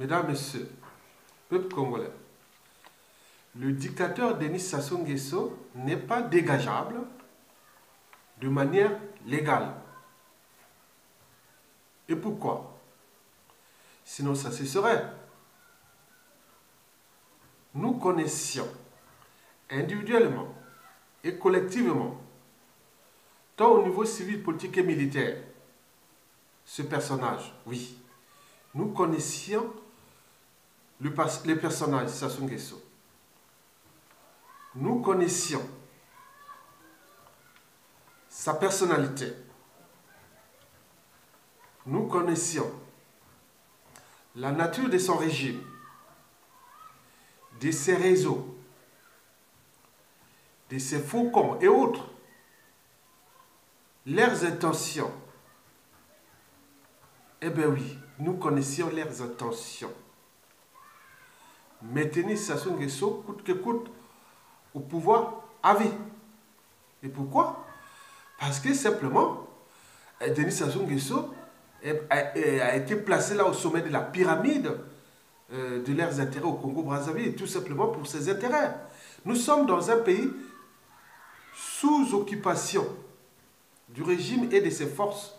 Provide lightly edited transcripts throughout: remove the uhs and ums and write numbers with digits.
Mesdames, Messieurs, peuple congolais, le dictateur Denis Sassou Nguesso n'est pas dégageable de manière légale. Et pourquoi? Sinon, ça cesserait. Nous connaissions individuellement et collectivement, tant au niveau civil, politique et militaire, ce personnage, oui. Nous connaissions le personnage Sassou Nguesso. Nous connaissions sa personnalité. Nous connaissions la nature de son régime, de ses réseaux, de ses faucons et autres, leurs intentions. Eh bien oui, nous connaissions leurs intentions. Maintenir Sassou Nguesso coûte que coûte au pouvoir à vie. Et pourquoi? Parce que simplement, Denis Sassou Nguesso a été placé là au sommet de la pyramide de leurs intérêts au Congo-Brazzaville, tout simplement pour ses intérêts. Nous sommes dans un pays sous occupation du régime et de ses forces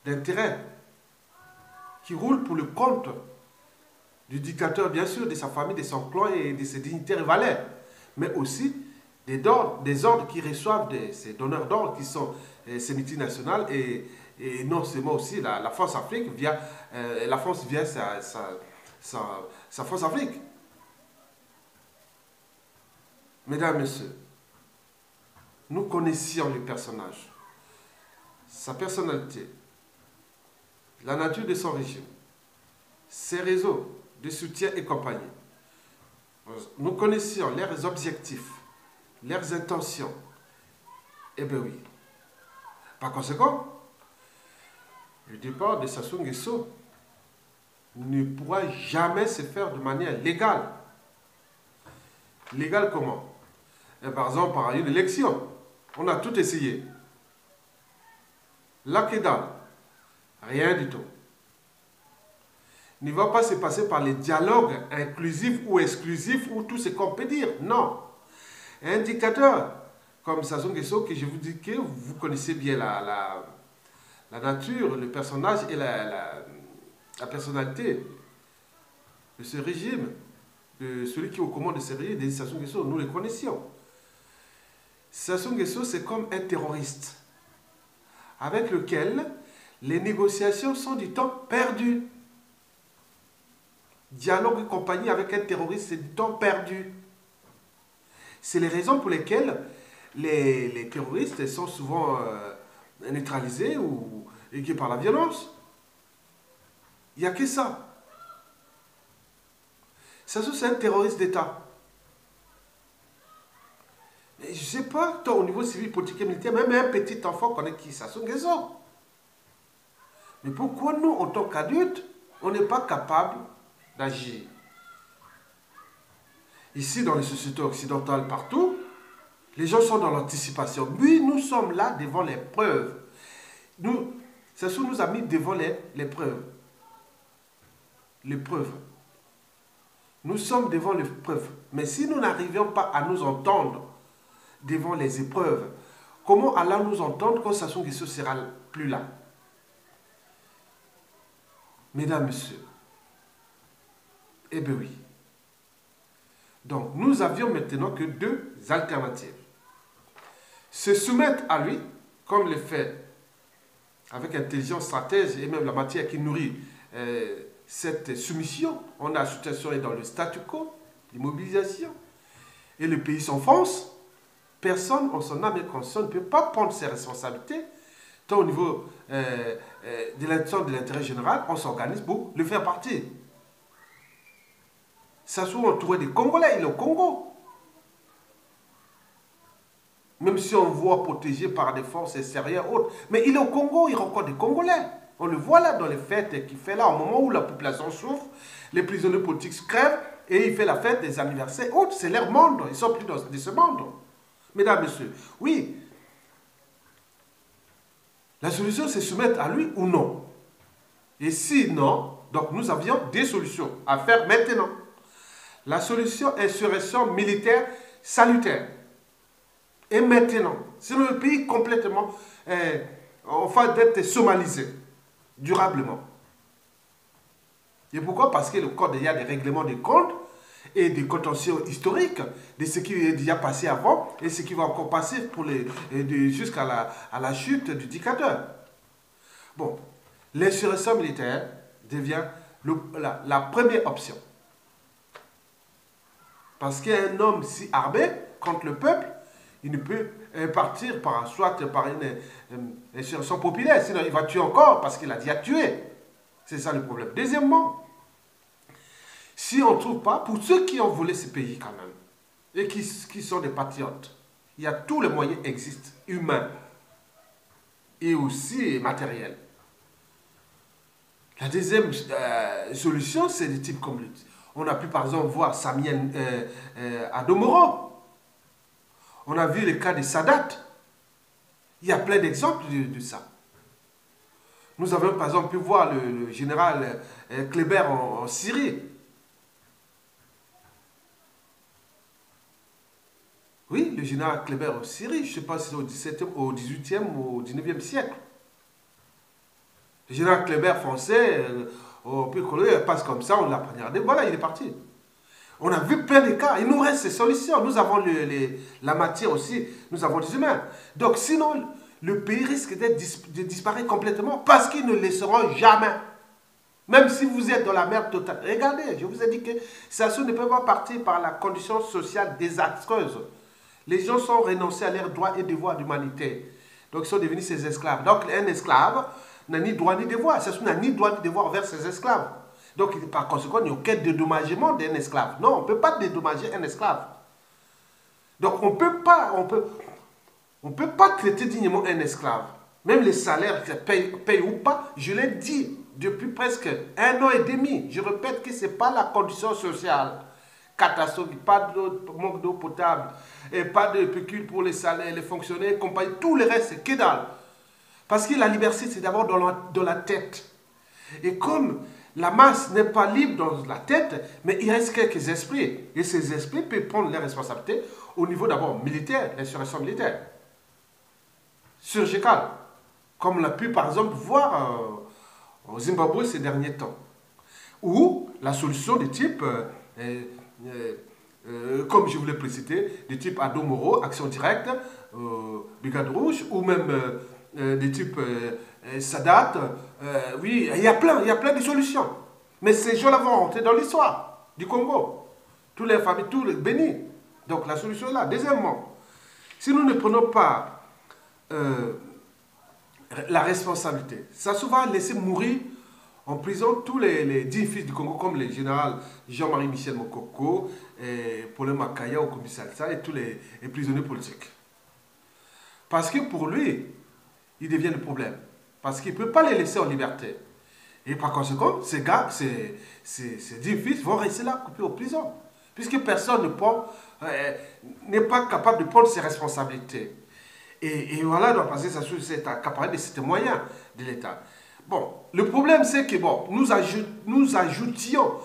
d'intérêt qui roulent pour le compte du dictateur, bien sûr, de sa famille, de son clan et de ses dignitaires et valets, mais aussi des ordres qui reçoivent ces donneurs d'ordre qui sont ces multinationales et non seulement aussi la France Afrique via la France via sa France Afrique. Mesdames, Messieurs, nous connaissions le personnage, sa personnalité, la nature de son régime, ses réseaux de soutien et compagnie. Nous connaissions leurs objectifs, leurs intentions. Eh bien oui. Par conséquent, le départ de Sassou Nguesso ne pourra jamais se faire de manière légale. Légale comment? Par exemple, par une élection. On a tout essayé. Là, que dalle? Rien du tout. Il ne va pas se passer par les dialogues inclusifs ou exclusifs ou tout ce qu'on peut dire. Non. Un dictateur comme Sassou Nguesso, que je vous dis que vous connaissez bien la nature, le personnage et la personnalité de ce régime, de celui qui est aux commandes de ce régime, de Sassou Nguesso, nous le connaissions. Sassou Nguesso, c'est comme un terroriste avec lequel les négociations sont du temps perdu. Dialogue et compagnie avec un terroriste, c'est du temps perdu. C'est les raisons pour lesquelles les terroristes sont souvent neutralisés ou aigués par la violence. Il n'y a que ça. Sassou, c'est un terroriste d'État. Je ne sais pas, toi, au niveau civil, politique et militaire, même un petit enfant connaît qui Sassou Nguesso. Mais pourquoi nous, en tant qu'adultes, on n'est pas capable d'agir? Ici, dans les sociétés occidentales, partout, les gens sont dans l'anticipation. Oui, nous sommes là devant les preuves. Sassou nous a mis devant les preuves. Les preuves. Nous sommes devant les preuves. Mais si nous n'arrivions pas à nous entendre devant les épreuves, comment allons-nous entendre quand Sassou Nguesso sera plus là? Mesdames, Messieurs, eh bien oui. Donc, nous avions maintenant que deux alternatives. Se soumettre à lui, comme le fait avec intelligence, stratège et même la matière qui nourrit cette soumission. On a la situation est dans le statu quo, l'immobilisation. Et le pays s'enfonce. Personne en son âme et conscience ne peut pas prendre ses responsabilités. Tant au niveau de l'intérêt général, on s'organise pour le faire partir. Sassou entouré des Congolais, il est au Congo. Même si on voit protégé par des forces extérieures autres. Mais il est au Congo, il rencontre des Congolais. On le voit là dans les fêtes qu'il fait là, au moment où la population souffre, les prisonniers politiques se crèvent et il fait la fête des anniversaires autres. C'est leur monde, ils ne sont plus dans ce monde. Mesdames, Messieurs, oui. La solution, c'est se soumettre à lui ou non. Et si non, Donc nous avions des solutions à faire maintenant. La solution insurrection militaire salutaire. Et maintenant, c'est le pays complètement en fait d'être somalisé durablement. Et pourquoi? Parce que le code, il y a des règlements de compte et des contentieux historiques de ce qui est déjà passé avant et ce qui va encore passer jusqu'à la chute du dictateur. Bon, l'insurrection militaire devient la première option. Parce qu'un homme si armé contre le peuple, il ne peut partir soit par une insurrection populaire, sinon il va tuer encore parce qu'il a déjà tué. C'est ça le problème. Deuxièmement, si on ne trouve pas, pour ceux qui ont volé ce pays quand même, et qui sont des patriotes, il y a tous les moyens existent, humains et aussi matériels. La deuxième solution, c'est des types comme on a pu par exemple voir Samien Adomoro. On a vu le cas de Sadat. Il y a plein d'exemples de ça. Nous avons par exemple pu voir le général Kléber en Syrie. Oui, le général Kléber en Syrie, je ne sais pas si c'est au 17e, au 18e ou au 19e siècle. Le général Kléber français, on peut il passe comme ça, on l'a poignardé, voilà, il est parti. On a vu plein de cas, il nous reste ces solutions. Nous avons la matière aussi, nous avons des humains. Donc sinon, le pays risque de disparaître complètement parce qu'ils ne le laisseront jamais. Même si vous êtes dans la merde totale. Regardez, je vous ai dit que ça ne peut pas partir par la condition sociale désastreuse. Les gens sont renoncés à leurs droits et devoirs d'humanité. Donc ils sont devenus ses esclaves. Donc un esclave n'a ni droit ni devoir. Ça n'a ni droit ni devoir vers ses esclaves. Donc par conséquent, il n'y a aucun dédommagement d'un esclave. Non, on ne peut pas dédommager un esclave. Donc on ne peut pas traiter dignement un esclave. Même les salaires payent ou pas, je l'ai dit depuis presque 1 an et demi. Je répète que ce n'est pas la condition sociale catastrophique, pas de manque d'eau potable, et pas de pécule pour les salaires, les fonctionnaires, compagnie, tout le reste, c'est que dalle. Parce que la liberté, c'est d'abord dans la tête. Et comme la masse n'est pas libre dans la tête, mais il reste quelques esprits. Et ces esprits peuvent prendre les responsabilités au niveau d'abord militaire, l'insurrection militaire, surgicale, comme on a pu par exemple voir au Zimbabwe ces derniers temps. Ou la solution de type, comme je voulais préciser, de type Adomoro, Action Directe, Brigade Rouge, ou même de type Sadat. Oui, il y a plein de solutions. Mais ces gens-là vont rentrer dans l'histoire du Congo. Toutes les familles, tous les bénis. Donc la solution est là. Deuxièmement, si nous ne prenons pas la responsabilité, ça souvent laisser mourir en prison tous les 10 fils du Congo, comme le général Jean-Marie Michel Mokoko, Paul Makaya, Okomi Salsa et tous les prisonniers politiques. Parce que pour lui, il devient le problème. Parce qu'il ne peut pas les laisser en liberté. Et par conséquent, ces gars, ces 10 fils vont rester là, coupés en prison. Puisque personne n'est pas capable de prendre ses responsabilités. Et voilà, donc, parce que ça c'est accaparé de ces moyens de l'État. Bon, le problème c'est que bon, nous ajoutions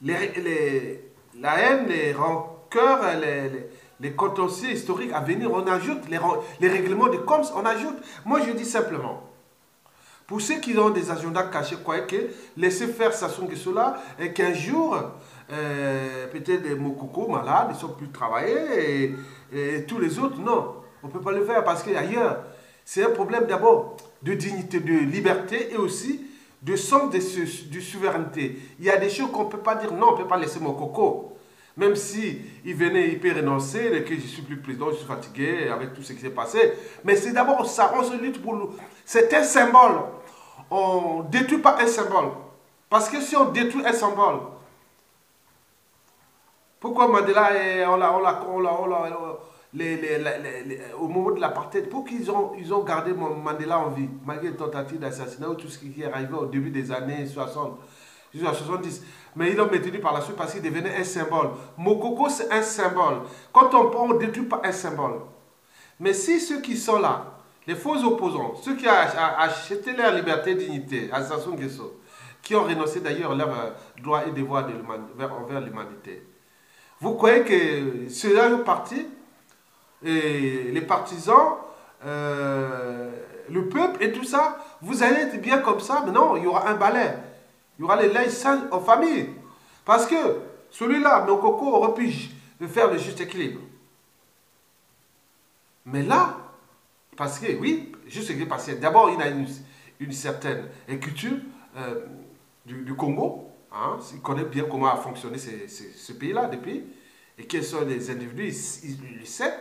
la haine, les rancœurs, les contentieux historiques à venir, on ajoute les règlements de comptes, on ajoute. Moi je dis simplement, pour ceux qui ont des agendas cachés, croyez que laisser faire Sassou Nguesso là, et qu'un jour, peut-être des Mokoko malades, ils ne sont plus travaillés, et tous les autres, non, on ne peut pas le faire parce qu'ailleurs, c'est un problème d'abord de dignité, de liberté et aussi de sens de souveraineté. Il y a des choses qu'on ne peut pas dire, non, on ne peut pas laisser Mokoko. Même si il venait, il peut renoncer, et que je ne suis plus président, je suis fatigué avec tout ce qui s'est passé. Mais c'est d'abord ça, on se lutte pour... C'est un symbole. On ne détruit pas un symbole. Parce que si on détruit un symbole, pourquoi Mandela, au moment de l'apartheid, pourquoi ils ont gardé Mandela en vie, malgré les tentatives d'assassinat ou tout ce qui est arrivé au début des années 60, jusqu'à 70. Mais ils l'ont maintenu par la suite parce qu'il devenait un symbole. Mokoko, c'est un symbole. Quand on ne détruit pas un symbole. Mais si ceux qui sont là, les faux opposants, ceux qui ont acheté leur liberté et dignité à Sassou Nguesso, qui ont renoncé d'ailleurs leurs droits et devoirs envers l'humanité. Vous croyez que ceux-là sont partis, et les partisans, le peuple et tout ça, vous allez être bien comme ça, mais non, il y aura un balai. Il y aura les laïcs en famille. Parce que celui-là, Mokoko, aurait pu faire le juste équilibre. Mais là, parce que, oui, juste équilibre, parce que d'abord, il a une certaine culture du Congo. Hein, il connaît bien comment a fonctionné ce pays-là depuis. Et quels sont les individus, il le sait.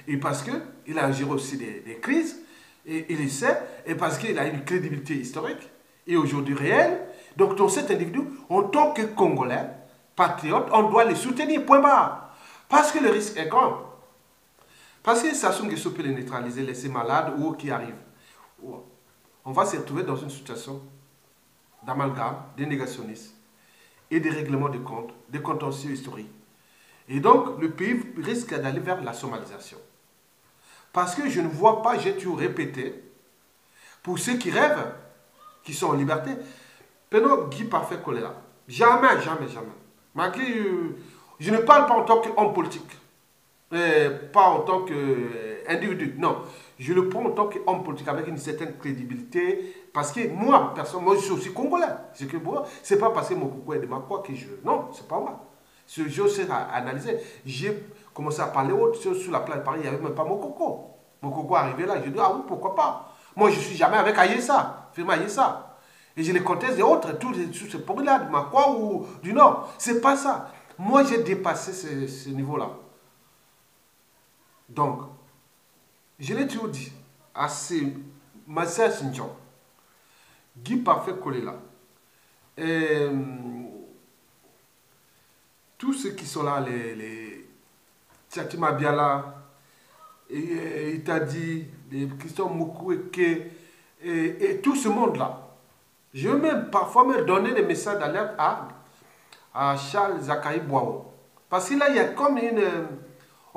Et parce qu'il a géré aussi des crises. Et il le sait. Et parce qu'il a une crédibilité historique. Et aujourd'hui réelle. Donc, dans cet individu, en tant que Congolais, patriote, on doit les soutenir, point barre. Parce que le risque est grand. Parce que Sassou Nguesso peut les neutraliser, laisser malades ou qui arrivent. On va se retrouver dans une situation d'amalgame, des négationnistes et des règlements de comptes, des contentieux historiques. Et donc, le pays risque d'aller vers la somalisation. Parce que je ne vois pas, j'ai toujours répété, pour ceux qui rêvent, qui sont en liberté, Peno Guy Parfait Kolela. Jamais, jamais, jamais. Malgré, je ne parle pas en tant qu'homme politique. Pas en tant qu'individu. Non. Je le prends en tant qu'homme politique avec une certaine crédibilité. Parce que moi, moi je suis aussi congolais. C'est pas parce que mon coucou est de ma foi que je. Non, c'est pas moi. Je sais analyser. J'ai commencé à parler autre chose sur la place de Paris. Il n'y avait même pas mon coco. Mon coco est arrivé là. Je dis, ah oui, pourquoi pas. Moi, je suis jamais avec Ayessa. Firme Ayessa. Et je les conteste des autres, tous ces pays-là, de ma foi ou du Nord. C'est pas ça. Moi, j'ai dépassé ce niveau-là. Donc, je l'ai toujours dit à Massa Sinjon, Guy Parfait Kolela, tous ceux qui sont là, les Tchatima Biala, Itadi, les Christian Moukoueke, et tout ce monde-là. Je veux même parfois me donner des messages d'alerte à Charles Zachary Boao. Parce que là, il y a comme une...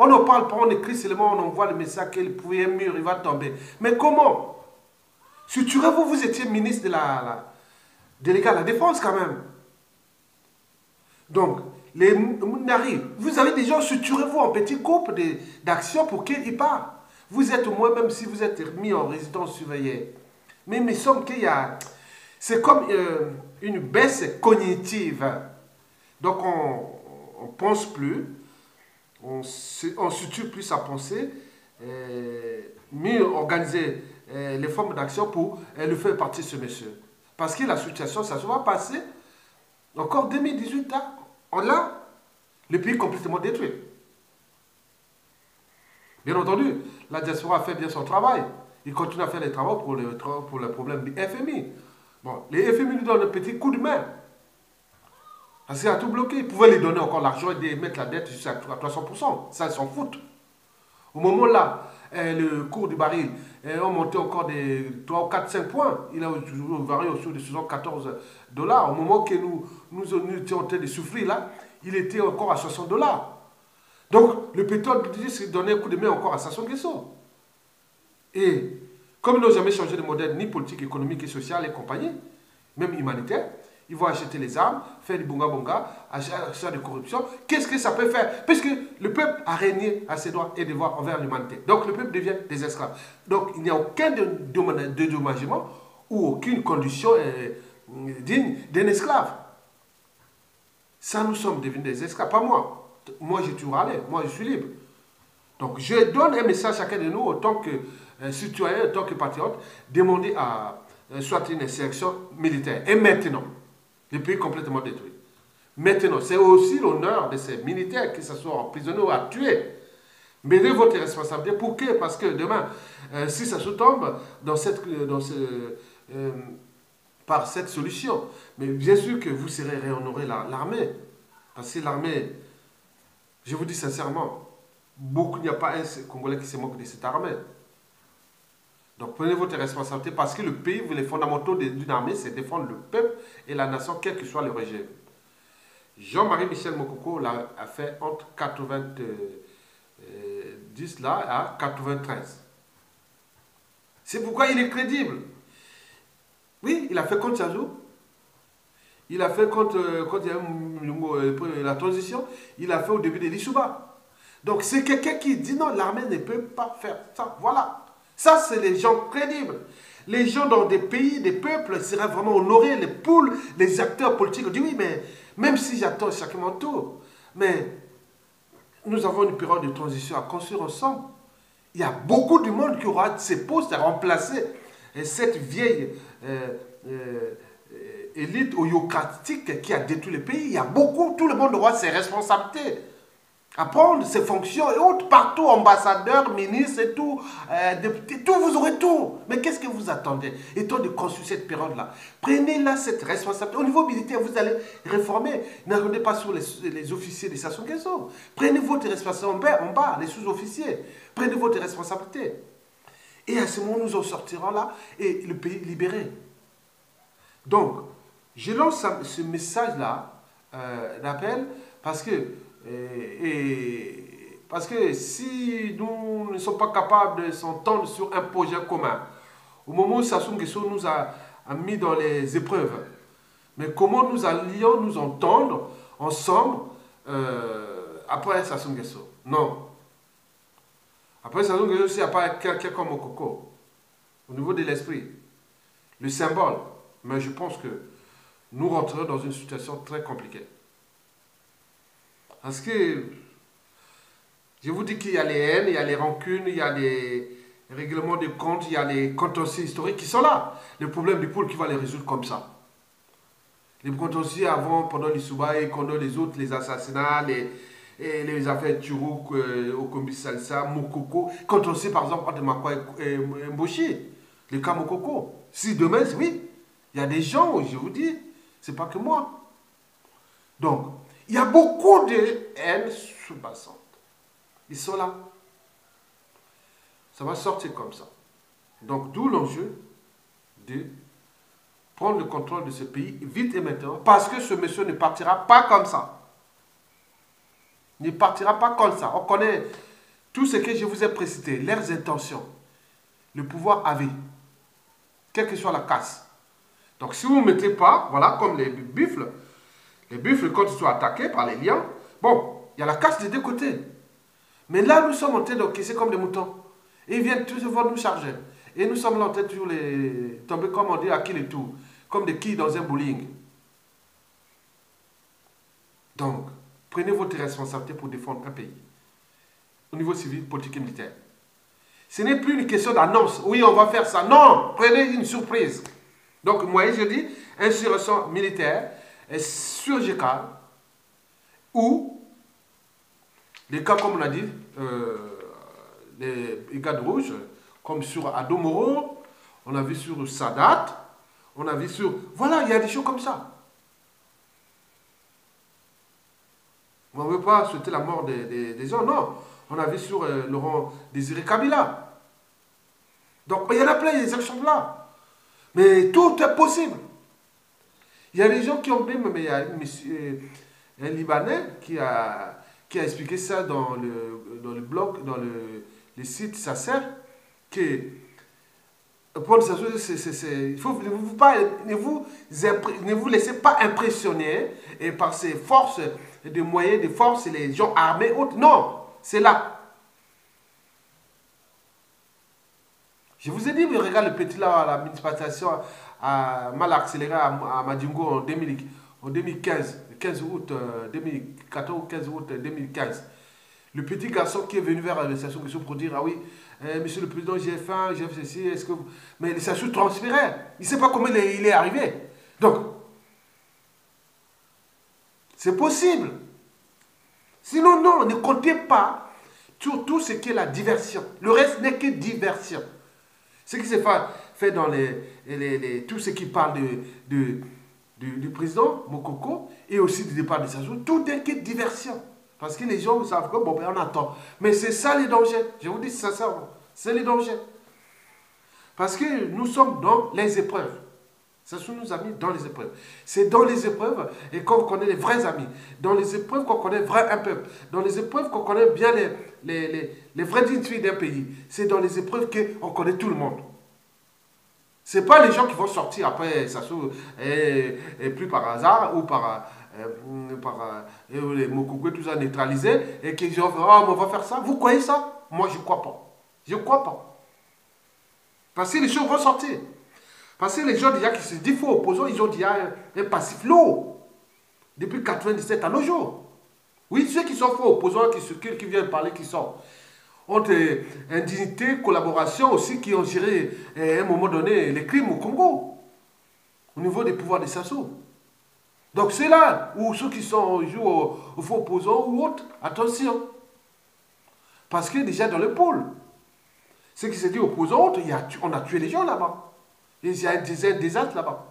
On ne parle pas, on écrit seulement, on envoie le message qu'il pouvait un mur, il va tomber. Mais comment? Suturez-vous, vous étiez ministre de la délégué à la défense quand même. Donc, les Mounari, vous avez des gens, suturez-vous en petits groupes d'action pour qu'ils partent. Vous êtes au moins, même si vous êtes mis en résidence surveillée. Mais il me semble qu'il y a... C'est comme une baisse cognitive. Donc, on ne pense plus. On structure plus sa pensée, mieux organiser les formes d'action pour le faire partir ce monsieur. Parce que la situation, ça se va passer encore 2018, hein, on l'a, le pays complètement détruit. Bien entendu, la diaspora a fait bien son travail. Il continue à faire les travaux pour le problème du FMI. Bon, les FMI nous donnent un petit coup de main. Parce qu'il a tout bloqué. Ils pouvaient lui donner encore l'argent et mettre la dette jusqu'à 300%. Ça, ils s'en foutent. Au moment là, le cours du baril a monté encore des 3, 4, 5 points. Il a varié autour de 74 $. Au moment que nous étions en train de souffrir là, il était encore à 60 $. Donc, le pétrole s'est donné un coup de main encore à Sassou Nguesso. Et comme ils n'ont jamais changé de modèle ni politique, économique et social et compagnie, même humanitaire, ils vont acheter les armes, faire du bunga-bunga, acheter de corruption. Qu'est-ce que ça peut faire? Puisque le peuple a régné à ses droits et devoirs envers l'humanité. Donc le peuple devient des esclaves. Donc il n'y a aucun dédommagement ou aucune condition digne d'un esclave. Ça, nous sommes devenus des esclaves. Pas moi. Moi, j'ai toujours allé. Moi, je suis libre. Donc je donne un message à chacun de nous, en tant que citoyen, en tant que patriote, demander à soit une insurrection militaire. Et maintenant, le pays est complètement détruit. Maintenant, c'est aussi l'honneur de ces militaires qui se sont emprisonnés ou à tuer. Mettez votre responsabilité. Pour que? Parce que demain, si ça se tombe par cette solution, mais bien sûr que vous serez réhonoré l'armée. Parce que l'armée, je vous dis sincèrement, il n'y a pas un Congolais qui se moque de cette armée. Donc prenez votre responsabilité parce que le pays, les fondamentaux d'une armée, c'est défendre le peuple et la nation, quel que soit le régime. Jean-Marie Michel Mokoko a fait entre 90 là à 93. C'est pourquoi il est crédible. Oui, il a fait contre Chazou. Il a fait quand il y a eu la transition. Il a fait au début de l'Issouba. Donc c'est quelqu'un qui dit non, l'armée ne peut pas faire ça. Voilà. Ça, c'est les gens crédibles. Les gens dans des pays, des peuples seraient vraiment honorés. Les poules, les acteurs politiques disent oui, mais même si j'attends chacun mon tour, mais nous avons une période de transition à construire ensemble. Il y a beaucoup de monde qui aura ses postes à remplacer cette vieille élite oyocratique qui a détruit le pays. Il y a beaucoup, tout le monde aura ses responsabilités à prendre, ses fonctions et autres, partout, ambassadeurs, ministres et tout, députés, tout, vous aurez tout. Mais qu'est-ce que vous attendez, étant de construire cette période-là? Prenez là cette responsabilité. Au niveau militaire, vous allez réformer. N'attendez pas sur les officiers des Sassou Nguesso. Prenez votre responsabilité en bas, les sous-officiers. Prenez votre responsabilité. Et à ce moment, nous en sortirons là et le pays libéré. Donc, je lance ce message-là d'appel parce que parce que si nous ne sommes pas capables de s'entendre sur un projet commun, au moment où Sassou Nguesso nous a mis dans les épreuves, mais comment nous allions nous entendre ensemble après Sassou Nguesso? Non. Après Sassou Nguesso, il n'y a pas quelqu'un comme Mokoko, au niveau de l'esprit, le symbole. Mais je pense que nous rentrons dans une situation très compliquée. Parce que, je vous dis qu'il y a les haines, il y a les rancunes, il y a les règlements de comptes, il y a les contentieux historiques qui sont là. Le problème du pôle qui va les résoudre comme ça. Les contentieux avant, pendant l'Issouba et pendant les autres, les assassinats, les affaires Turouk, Okombi Salsa, Mokoko. Contentieux par exemple entre Makwa et Mboshi, le cas Mokoko. Si demain, oui, il y a des gens, je vous dis, c'est pas que moi. Donc, il y a beaucoup de haine sous-bassante. Ils sont là. Ça va sortir comme ça. Donc, d'où l'enjeu de prendre le contrôle de ce pays vite et maintenant, parce que ce monsieur ne partira pas comme ça. Il ne partira pas comme ça. On connaît tout ce que je vous ai précité, leurs intentions. Le pouvoir avait, quelle que soit la casse. Donc, si vous ne mettez pas, voilà, comme les buffles, quand ils sont attaqués par les lions, bon, il y a la casse des deux côtés. Mais là, nous sommes en train d'encaisser comme des moutons. Et ils viennent tous nous charger. Et nous sommes là en train de les tomber, comme on dit, à qui les tours. Comme des quilles dans un bowling. Donc, prenez votre responsabilité pour défendre un pays. Au niveau civil, politique et militaire. Ce n'est plus une question d'annonce. Oui, on va faire ça. Non, prenez une surprise. Donc, moi, je dis, insurrection militaire, surgicale, ou les cas, comme on a dit, les brigades rouges, comme sur Adomoro, on a vu sur Sadat, on a vu sur... Voilà, il y a des choses comme ça. On ne veut pas souhaiter la mort des gens, non. On a vu sur Laurent Désiré Kabila. Donc, il y en a plein, des actions là. Mais tout est possible. Il y a des gens qui ont dit, mais il y a un Libanais qui a expliqué ça dans le blog, dans le site Sasser, que prendre sa chose, ne vous laissez pas impressionner et par ces forces, des moyens, des forces, les gens armés, autres. Non, c'est là. Je vous ai dit, mais regarde le petit là, la municipalisation a mal accéléré à Madingo en 2015, le 15 août 2014 ou 15 août 2015. Le petit garçon qui est venu vers la station pour dire, ah oui, monsieur le président, j'ai faim, j'ai fait ceci, est-ce que vous... Mais les stations transféraient. Il ne sait pas comment il est arrivé. Donc, c'est possible. Sinon, non, ne comptez pas sur tout ce qui est la diversion. Le reste n'est que diversion. Ce qui se fait dans tout ce qui parle du président Mokoko et aussi du départ de Sassou, tout est que diversion. Parce que les gens savent que, bon, ben on attend. Mais c'est ça les dangers. Je vous dis sincèrement, c'est les dangers. Parce que nous sommes dans les épreuves. Sassou nous a mis dans les épreuves. C'est dans les épreuves et qu'on connaît les vrais amis. Dans les épreuves qu'on connaît un peuple. Dans les épreuves qu'on connaît bien les vraies dignités d'un pays. C'est dans les épreuves qu'on connaît tout le monde. Ce n'est pas les gens qui vont sortir après, ça et plus par hasard ou les Mokoko tout ça neutralisé et qui disent ah, on va faire ça. Vous croyez ça? Moi, je ne crois pas. Je ne crois pas. Parce que les choses vont sortir. Parce que les gens déjà qui se disent faux opposants, ils ont déjà un passif lourd. Depuis 97 à nos jours. Oui, ceux qui sont faux opposants, qui viennent parler, qui sont ont indignité, collaboration aussi, qui ont géré à un moment donné les crimes au Congo, au niveau des pouvoirs des Sassou. Donc c'est là où ceux qui jouent aux faux opposants ou autres, attention. Parce que déjà dans le pôle, ce qui se dit opposants, on a tué les gens là-bas. Il y a un désastre là-bas.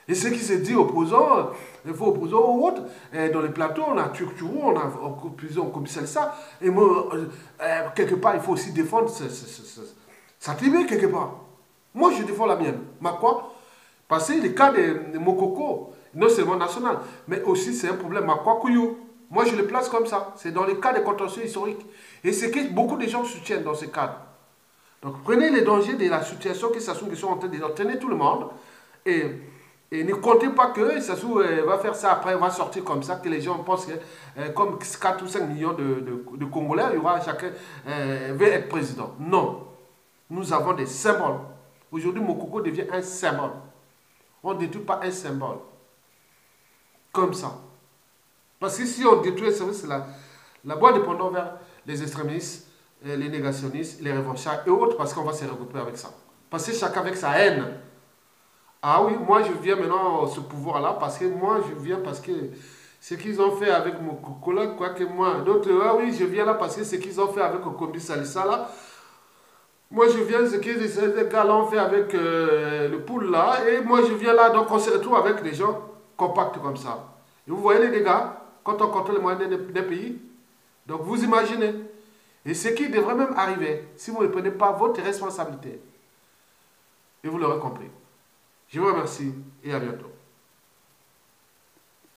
Et ce qui se dit opposants, les faux opposants ou autres, dans les plateaux, on a Turturou, on a comme ça. Et moi, quelque part, il faut aussi défendre sa tribu, quelque part. Moi, je défends la mienne. Mais quoi? Parce que les cas de Mokoko, non seulement national, mais aussi c'est un problème Makwa Kouyou. Moi, je le place comme ça. C'est dans les cas de contentieux historiques. Et c'est que beaucoup de gens soutiennent dans ce cadre. Donc, prenez les dangers de la situation que Sassou Nguesso est en train d'entraîner tout le monde. Et ne comptez pas que Sassou va faire ça après, va sortir comme ça, que les gens pensent que comme 4 ou 5 millions de Congolais, il y aura chacun veut être président. Non. Nous avons des symboles. Aujourd'hui, Mokoko devient un symbole. On ne détruit pas un symbole. Comme ça. Parce que si on détruit un symbole, c'est la voie dépendant vers les extrémistes, les négationnistes, les revanchards et autres, parce qu'on va se regrouper avec ça. Parce que chacun avec sa haine. Ah oui, moi je viens maintenant ce pouvoir-là parce que moi je viens parce que ce qu'ils ont fait avec mon collègue, quoi que moi. D'autres, ah oui, je viens là parce que ce qu'ils ont fait avec Okombi Salissa là. Moi je viens ce que ces gars-là ont fait avec le pool là. Et moi je viens là, donc on se retrouve avec des gens compacts comme ça. Et vous voyez les dégâts quand on contrôle les moyens d'un pays. Donc vous imaginez. Et ce qui devrait même arriver si vous ne prenez pas votre responsabilité. Et vous l'aurez compris. Je vous remercie et à bientôt.